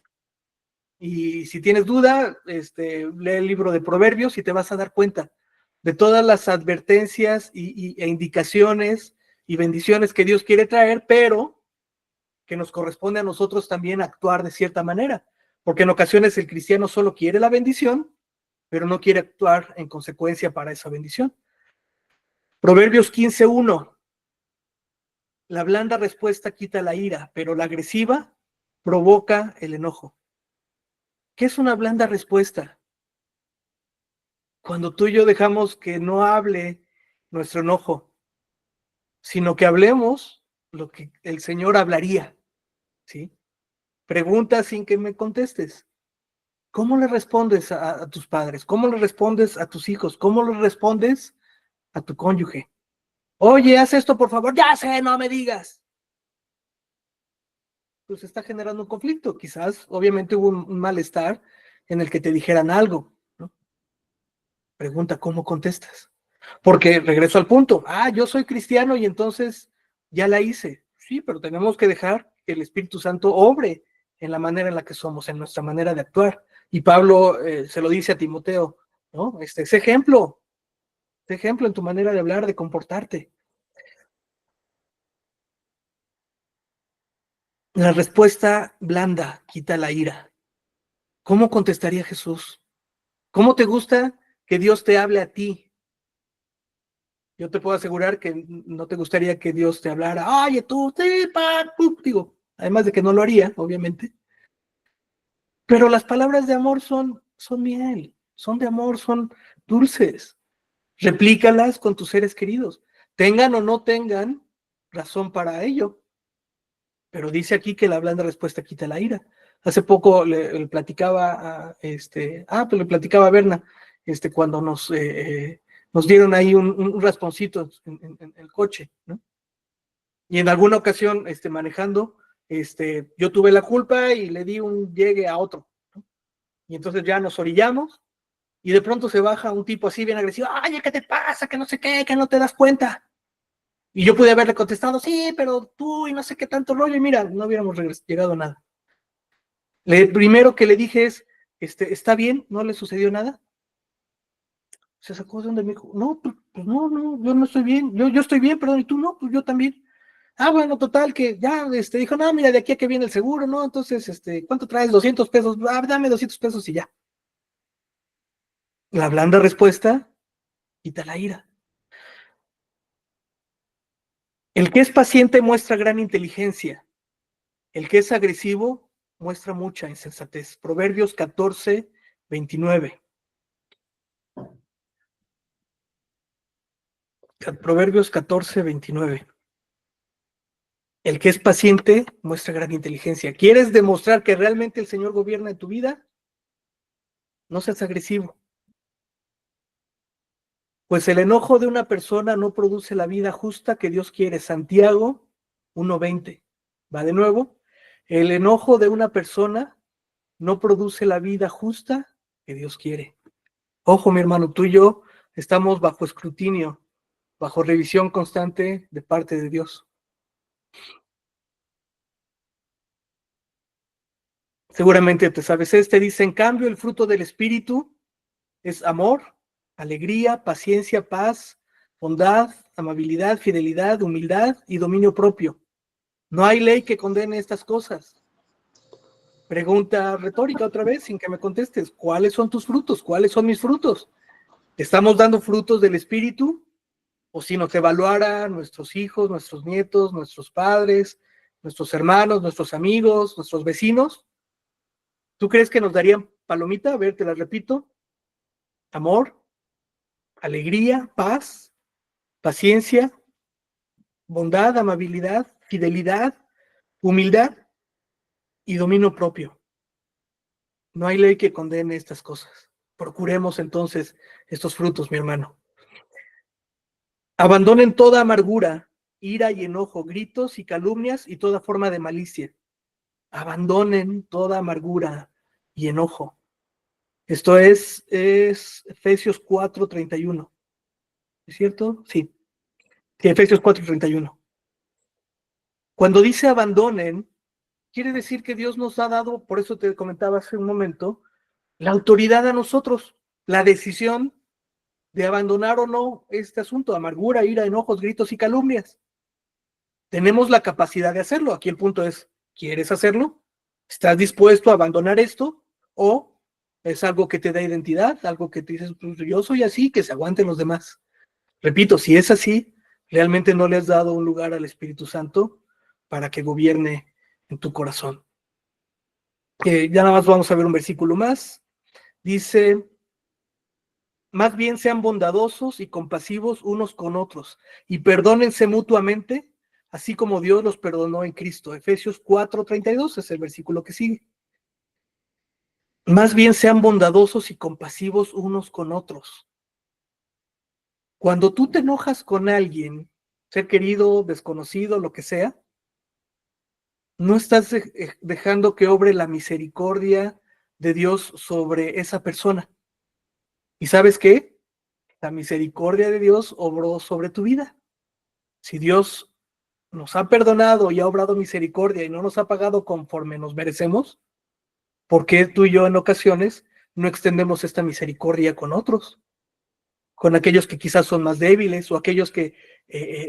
Y si tienes duda, lee el libro de Proverbios y te vas a dar cuenta de todas las advertencias e indicaciones y bendiciones que Dios quiere traer, pero que nos corresponde a nosotros también actuar de cierta manera, porque en ocasiones el cristiano solo quiere la bendición, pero no quiere actuar en consecuencia para esa bendición. Proverbios 15:1. La blanda respuesta quita la ira, pero la agresiva provoca el enojo. ¿Qué es una blanda respuesta? Cuando tú y yo dejamos que no hable nuestro enojo, sino que hablemos lo que el Señor hablaría, ¿sí? Pregunta sin que me contestes. ¿Cómo le respondes a tus padres? ¿Cómo le respondes a tus hijos? ¿Cómo le respondes a tu cónyuge? Oye, haz esto, por favor. Ya sé, no me digas. Pues está generando un conflicto. Quizás, obviamente, hubo un malestar en el que te dijeran algo, ¿no? Pregunta, ¿cómo contestas? Porque regreso al punto, yo soy cristiano y entonces ya la hice. Sí, pero tenemos que dejar que el Espíritu Santo obre en la manera en la que somos, en nuestra manera de actuar. Y Pablo se lo dice a Timoteo, ¿no? Ese ejemplo en tu manera de hablar, de comportarte. La respuesta blanda quita la ira. ¿Cómo contestaría Jesús? ¿Cómo te gusta que Dios te hable a ti? Yo te puedo asegurar que no te gustaría que Dios te hablara, oye, tú, sí, digo, además de que no lo haría, obviamente. Pero las palabras de amor son miel, son de amor, son dulces. Replícalas con tus seres queridos, tengan o no tengan razón para ello. Pero dice aquí que la blanda respuesta quita la ira. Hace poco le platicaba a pues le platicaba a Berna, cuando nos dieron ahí un rasponcito en el coche, ¿no? Y en alguna ocasión, manejando, yo tuve la culpa y le di un llegue a otro, ¿no? Y entonces ya nos orillamos y de pronto se baja un tipo así bien agresivo, ay, ¿qué te pasa? Que no sé qué, que no te das cuenta. Y yo pude haberle contestado, sí, pero tú y no sé qué tanto rollo, y mira, no hubiéramos llegado a nada. Primero que le dije es, ¿está bien? ¿No le sucedió nada? Se sacó de donde me dijo, no, pues no, yo no estoy bien, yo estoy bien, perdón, y tú no, pues yo también. Ah, bueno, total, que ya, dijo, no, mira, de aquí a que viene el seguro, ¿no? Entonces, ¿cuánto traes? 200 pesos, dame 200 pesos y ya. La blanda respuesta quita la ira. El que es paciente muestra gran inteligencia. El que es agresivo muestra mucha insensatez. Proverbios 14:29. Proverbios 14:29. El que es paciente muestra gran inteligencia. ¿Quieres demostrar que realmente el Señor gobierna en tu vida? No seas agresivo. Pues el enojo de una persona no produce la vida justa que Dios quiere. Santiago 1:20. Va de nuevo. El enojo de una persona no produce la vida justa que Dios quiere. Ojo, mi hermano, tú y yo estamos bajo escrutinio, bajo revisión constante de parte de Dios. Seguramente te sabes dice, en cambio, el fruto del Espíritu es amor, alegría, paciencia, paz, bondad, amabilidad, fidelidad, humildad y dominio propio. No hay ley que condene estas cosas. Pregunta retórica otra vez, sin que me contestes. ¿Cuáles son tus frutos? ¿Cuáles son mis frutos? ¿Estamos dando frutos del Espíritu? O si nos evaluara nuestros hijos, nuestros nietos, nuestros padres, nuestros hermanos, nuestros amigos, nuestros vecinos, ¿tú crees que nos darían palomita? A ver, te la repito. Amor, alegría, paz, paciencia, bondad, amabilidad, fidelidad, humildad y dominio propio. No hay ley que condene estas cosas. Procuremos entonces estos frutos, mi hermano. Abandonen toda amargura, ira y enojo, gritos y calumnias y toda forma de malicia. Abandonen toda amargura y enojo. Esto es Efesios 4:31. ¿Es cierto? Sí. Sí, Efesios 4:31. Cuando dice abandonen, quiere decir que Dios nos ha dado, por eso te comentaba hace un momento, la autoridad a nosotros, la decisión de abandonar o no este asunto, amargura, ira, enojos, gritos y calumnias. Tenemos la capacidad de hacerlo. Aquí el punto es, ¿quieres hacerlo? ¿Estás dispuesto a abandonar esto? ¿O es algo que te da identidad, algo que te dices, pues yo soy así, que se aguanten los demás? Repito, si es así, realmente no le has dado un lugar al Espíritu Santo para que gobierne en tu corazón. Ya nada más vamos a ver un versículo más. Dice, más bien sean bondadosos y compasivos unos con otros y perdónense mutuamente, así como Dios los perdonó en Cristo. Efesios 4:32 es el versículo que sigue. Más bien sean bondadosos y compasivos unos con otros. Cuando tú te enojas con alguien, ser querido, desconocido, lo que sea, no estás dejando que obre la misericordia de Dios sobre esa persona. ¿Y sabes qué? La misericordia de Dios obró sobre tu vida. Si Dios nos ha perdonado y ha obrado misericordia y no nos ha pagado conforme nos merecemos, ¿por qué tú y yo en ocasiones no extendemos esta misericordia con otros? Con aquellos que quizás son más débiles o aquellos que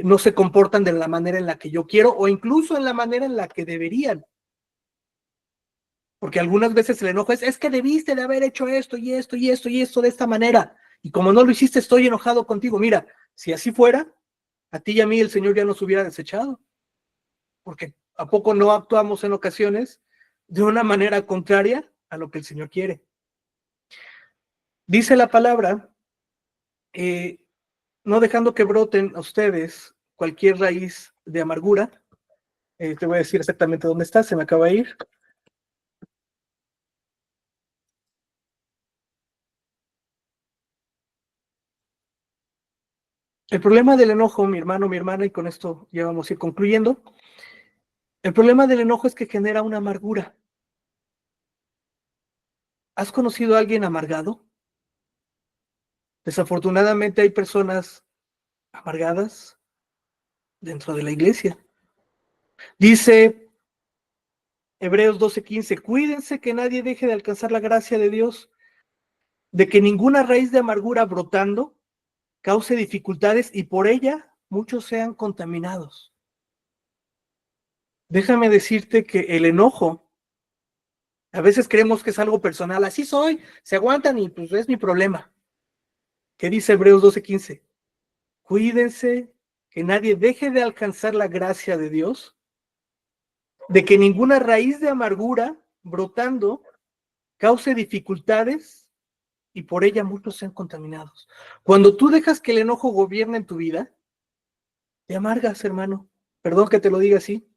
no se comportan de la manera en la que yo quiero o incluso en la manera en la que deberían. Porque algunas veces el enojo es que debiste de haber hecho esto y esto y esto y esto de esta manera. Y como no lo hiciste, estoy enojado contigo. Mira, Si así fuera, a ti y a mí el Señor ya nos hubiera desechado, porque ¿a poco no actuamos en ocasiones de una manera contraria a lo que el Señor quiere? Dice la palabra, no dejando que broten a ustedes cualquier raíz de amargura. Te voy a decir exactamente dónde está, se me acaba de ir. El problema del enojo, mi hermano, mi hermana, y con esto ya vamos a ir concluyendo, el problema del enojo es que genera una amargura. ¿Has conocido a alguien amargado? Desafortunadamente hay personas amargadas dentro de la iglesia. Dice Hebreos 12:15, cuídense que nadie deje de alcanzar la gracia de Dios, de que ninguna raíz de amargura brotando cause dificultades y por ella muchos sean contaminados. Déjame decirte que el enojo, a veces creemos que es algo personal, así soy, se aguantan y pues es mi problema. ¿Qué dice Hebreos 12:15? Cuídense que nadie deje de alcanzar la gracia de Dios, de que ninguna raíz de amargura brotando cause dificultades y por ella muchos sean contaminados. Cuando tú dejas que el enojo gobierne en tu vida, te amargas, hermano. Perdón que te lo diga así.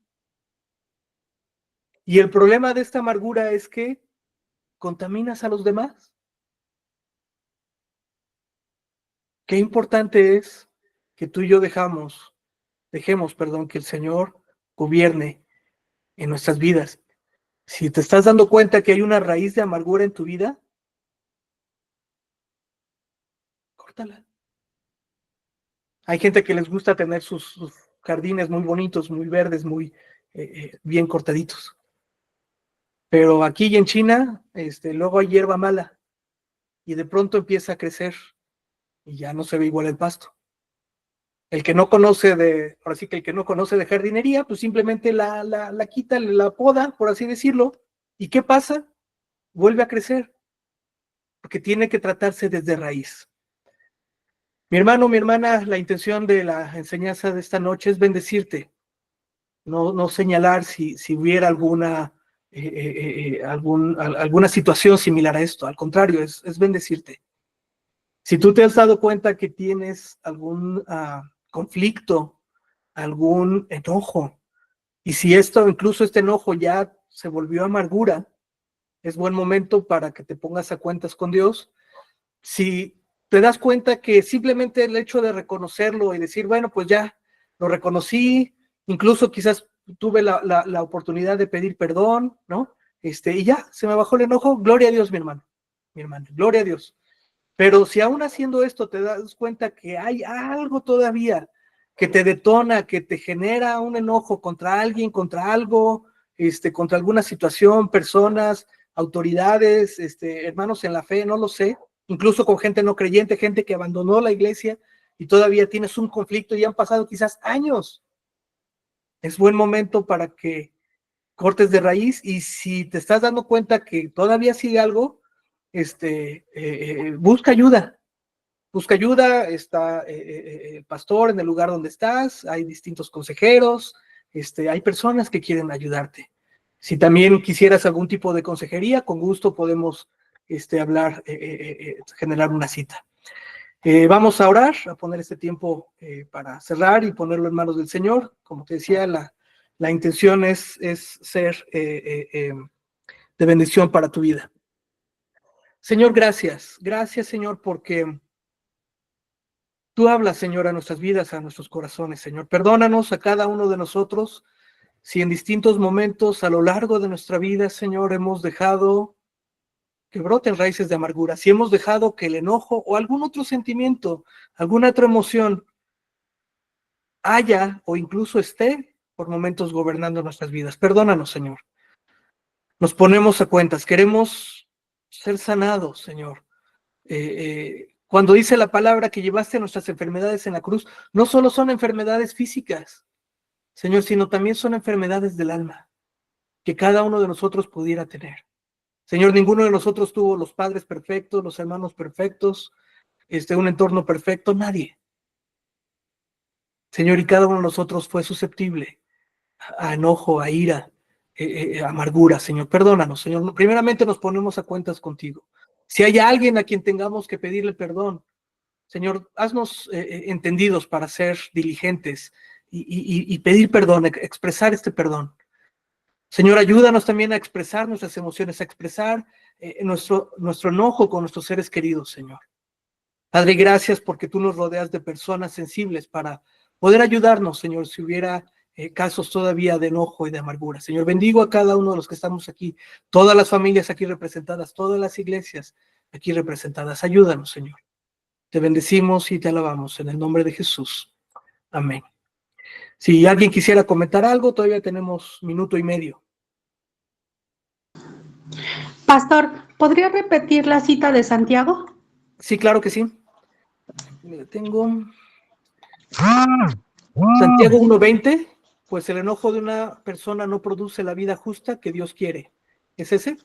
Y el problema de esta amargura es que contaminas a los demás. Qué importante es que tú y yo dejemos, que el Señor gobierne en nuestras vidas. Si te estás dando cuenta que hay una raíz de amargura en tu vida, córtala. Hay gente que les gusta tener sus jardines muy bonitos, muy verdes, muy bien cortaditos. Pero aquí y en China, luego hay hierba mala y de pronto empieza a crecer y ya no se ve igual el pasto. El que no conoce ahora sí que el que no conoce de jardinería, pues simplemente la quita, la poda, por así decirlo. ¿Y qué pasa? Vuelve a crecer, porque tiene que tratarse desde raíz. Mi hermano, mi hermana, la intención de la enseñanza de esta noche es bendecirte, no señalar si hubiera alguna situación similar a esto. Al contrario, es bendecirte. Si tú te has dado cuenta que tienes algún conflicto, algún enojo, y si incluso este enojo ya se volvió amargura, es buen momento para que te pongas a cuentas con Dios. Si te das cuenta que simplemente el hecho de reconocerlo y decir, bueno, pues ya lo reconocí, incluso quizás tuve la oportunidad de pedir perdón, ¿no? Y ya, se me bajó el enojo, gloria a Dios, mi hermano, gloria a Dios. Pero si aún haciendo esto te das cuenta que hay algo todavía que te detona, que te genera un enojo contra alguien, contra algo, contra alguna situación, personas, autoridades, hermanos en la fe, no lo sé, incluso con gente no creyente, gente que abandonó la iglesia y todavía tienes un conflicto y han pasado quizás años. Es buen momento para que cortes de raíz y si te estás dando cuenta que todavía sigue algo, busca ayuda. Busca ayuda, está el pastor en el lugar donde estás, hay distintos consejeros, hay personas que quieren ayudarte. Si también quisieras algún tipo de consejería, con gusto podemos hablar, generar una cita. Vamos a orar, a poner este tiempo para cerrar y ponerlo en manos del Señor. Como te decía, la intención es ser de bendición para tu vida. Señor, gracias. Gracias, Señor, porque tú hablas, Señor, a nuestras vidas, a nuestros corazones, Señor. Perdónanos a cada uno de nosotros si en distintos momentos a lo largo de nuestra vida, Señor, hemos dejado que broten raíces de amargura, si hemos dejado que el enojo o algún otro sentimiento, alguna otra emoción haya o incluso esté por momentos gobernando nuestras vidas. Perdónanos, Señor. Nos ponemos a cuentas, queremos ser sanados, Señor. Cuando dice la palabra que llevaste nuestras enfermedades en la cruz, no solo son enfermedades físicas, Señor, sino también son enfermedades del alma que cada uno de nosotros pudiera tener. Señor, ninguno de nosotros tuvo los padres perfectos, los hermanos perfectos, un entorno perfecto, nadie. Señor, y cada uno de nosotros fue susceptible a enojo, a ira, a amargura, Señor. Perdónanos, Señor. Primeramente nos ponemos a cuentas contigo. Si hay alguien a quien tengamos que pedirle perdón, Señor, haznos entendidos para ser diligentes y pedir perdón, expresar este perdón. Señor, ayúdanos también a expresar nuestras emociones, a expresar nuestro enojo con nuestros seres queridos, Señor. Padre, gracias porque tú nos rodeas de personas sensibles para poder ayudarnos, Señor, si hubiera casos todavía de enojo y de amargura. Señor, bendigo a cada uno de los que estamos aquí, todas las familias aquí representadas, todas las iglesias aquí representadas. Ayúdanos, Señor. Te bendecimos y te alabamos en el nombre de Jesús. Amén. Si alguien quisiera comentar algo, todavía tenemos 1.5 minutos. Pastor, ¿podría repetir la cita de Santiago? Sí, claro que sí. Mira, tengo Santiago 1:20, pues el enojo de una persona no produce la vida justa que Dios quiere. ¿Es ese?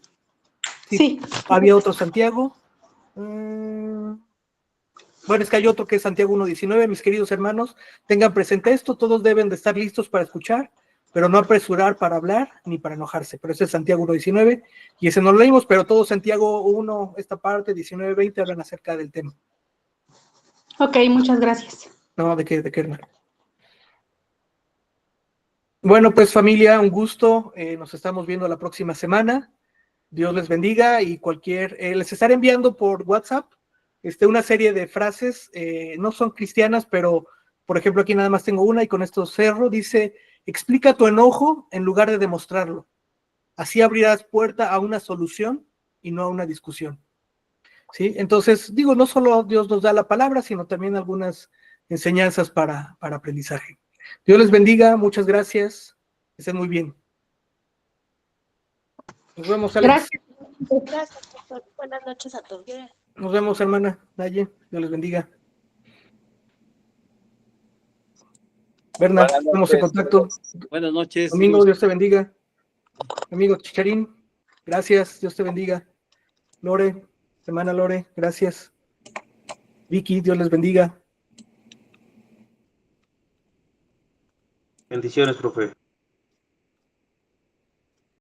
Sí. Había otro Santiago. Bueno, es que hay otro que es Santiago 1:19. Mis queridos hermanos, tengan presente esto, todos deben de estar listos para escuchar, pero no apresurar para hablar ni para enojarse. Pero ese es Santiago 1:19 y ese no lo leímos, pero todo Santiago 1, esta parte 19-20 hablan acerca del tema. Ok, muchas gracias. No, ¿de qué, hermano? Bueno, pues familia, un gusto. Nos estamos viendo la próxima semana. Dios les bendiga y les estaré enviando por WhatsApp una serie de frases, no son cristianas, pero por ejemplo aquí nada más tengo una y con esto cerro, dice, explica tu enojo en lugar de demostrarlo. Así abrirás puerta a una solución y no a una discusión. ¿Sí? Entonces, digo, no solo Dios nos da la palabra, sino también algunas enseñanzas para aprendizaje. Dios les bendiga, muchas gracias, que estén muy bien. Nos vemos, Alex. Gracias, pastor. Buenas noches a todos. Nos vemos, hermana Naye. Dios les bendiga. Berna, estamos en contacto. Buenas noches. Domingo, Dios te bendiga. Amigo Chicharín, gracias, Dios te bendiga. Lore, hermana Lore, gracias. Vicky, Dios les bendiga. Bendiciones, profe.